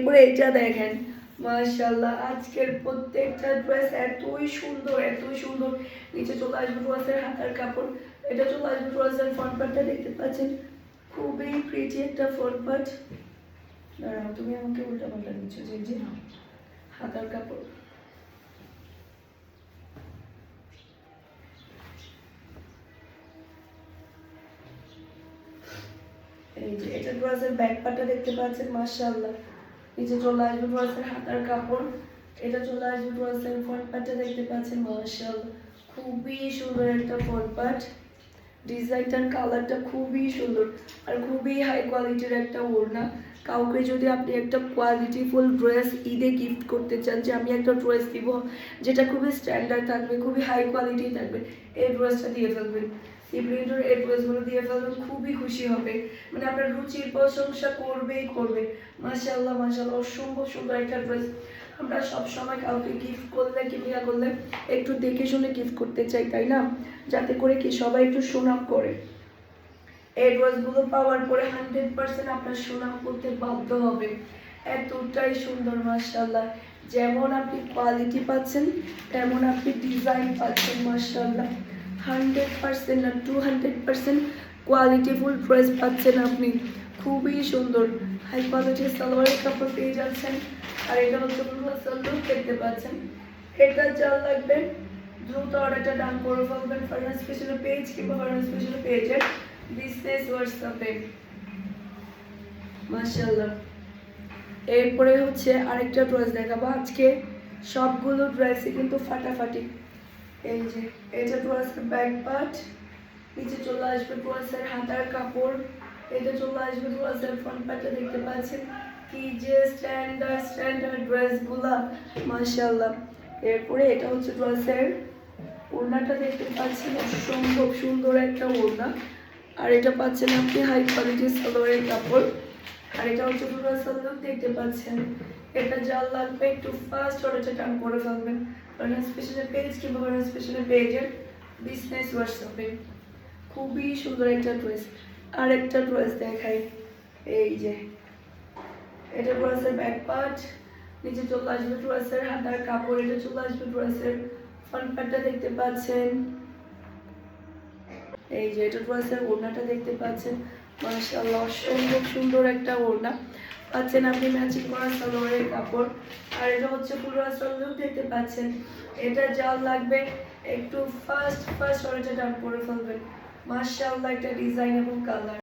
এরপরে এটা দেখেন, মাশাআল্লাহ আজকের প্রত্যেকটা ড্রেস এতই সুন্দর এতই সুন্দর। নিচে চলে আসবে ড্রেসের হাতার কাপড়, এটা চলে আসবে ড্রেসের ফ্রন্ট পার্টটা দেখতে পাচ্ছেন, খুবই প্রিটি একটা ফ্রন্ট পার্ট। দাঁড়াও, তুমি আমাকে উল্টা পাল্টা দিচ্ছ। যে হাতার কাপড়, এই যে এটা ড্রেসের ব্যাক পার্টটা দেখতে পাচ্ছেন, মাশাআল্লাহ। নিচে চলে আসবে ড্রেসের হাতার কাপড়, এটা চলে আসবে ড্রেসের ফ্রন্ট পার্টটা দেখতে পাচ্ছেন, মাশাআল্লাহ খুবই সুন্দর একটা ফ্রন্ট পার্ট। ডিজাইনটার কালারটা খুবই সুন্দর আর খুবই হাই কোয়ালিটির একটা ওড়না। কাউকে যদি আপনি একটা কোয়ালিটিফুল ড্রেস ঈদে গিফট করতে চান, যে আমি একটা ড্রেস দিব যেটা খুবই স্ট্যান্ডার্ড থাকবে, খুবই হাই কোয়ালিটি থাকবে, এই ড্রেসটা দিয়ে ফেলবেন। এই প্রিন্টের এই ড্রেসগুলো দিয়ে ফেলবেন, খুবই খুশি হবে, মানে আপনার রুচির প্রশংসা করবেই করবে। মাশাআল্লাহ মাশাআল্লাহ, অসম্ভব সুন্দর একটা ড্রেস। আমরা সবসময় কাউকে গিফট করলে কিংবা করলে একটু দেখে শুনে গিফট করতে চাই, তাই না? যাতে করে কি সবাই একটু সুনাম করে। এই ড্রেসগুলো পাওয়ার পরে 100% আপনার সুনাম করতে বাধ্য হবে, এতটাই সুন্দর মাশাআল্লাহ। যেমন আপনি কোয়ালিটি পাচ্ছেন তেমন আপনি ডিজাইন পাচ্ছেন, মাশাআল্লাহ 100% না 200% কোয়ালিটিফুল ড্রেস পাচ্ছেন আপনি, খুবই সুন্দর হাই কোয়ালিটির সালোয়ারের কাপড় পেয়ে যাচ্ছেন। আর এটা হচ্ছে পুরো সালোয়ার দেখতে পাচ্ছেন। এটা যা লাগবে দ্রুত অর্ডারটা ডান করে ফেলবেন ফারহান স্পেশাল পেজ কিংবা ফারহান স্পেশাল পেজের বিজনেস হোয়াটসঅ্যাপে, মাশাআল্লাহ। এরপরে হচ্ছে আরেকটা ড্রেস দেখাবো আজকে। সবগুলো ড্রেসই কিন্তু ফাটাফাটি। এই যে এটা ড্রেসের ব্যাক পার্ট, নিচে চলে আসবে ড্রেসের হাতার কাপড়, এটা চলে আসবে ড্রেসের ফ্রন্ট পার্টটা দেখতে পাচ্ছেন, কি যে স্ট্যান্ডার্ড ড্রেসগুলা, মাশাআল্লাহ। এরপরে এটা হচ্ছে ড্রেসের ওড়নাটা দেখতে পাচ্ছেন, অসম্ভব সুন্দর একটা ওড়না। আর এটা পাচ্ছেন আপনি হাই কোয়ালিটির সালোয়ারের কাপড়। আর এটা হচ্ছে পুরো সালোয়ার দেখতে পাচ্ছেন। এটা যা লাগবে একটু ফাস্ট অর্ডারটা টান করে ফেলবেন ফারহান স্পেশাল পেজ কিংবা ফারহান স্পেশাল পেজের বিজনেস হোয়াটসঅ্যাপে। খুবই সুন্দর একটা ড্রেস। আর একটা ড্রেস দেখাই, এই যে এটা ড্রেসের ব্যাক পার্ট, নিচে চলে আসবে ড্রেসের হাতার কাপড়, এটা চলে আসবে ড্রেসের ফ্রন্ট পার্টটা দেখতে পাচ্ছেন। এই যে এটা ড্রেসের ওড়নাটা দেখতে পাচ্ছেন, মাশাআল্লাহ অসম্ভব সুন্দর একটা ওড়না পাচ্ছেন আপনি ম্যাচিং করা সালোয়ারের কাপড়। আর এটা হচ্ছে পুরো সালোয়ার দেখতে পাচ্ছেন। এটা যা লাগবে একটু ফাস্ট অর্ডারটা ডান করে ফেলবেন, মাশাআল্লাহ একটা ডিজাইন এবং কালার।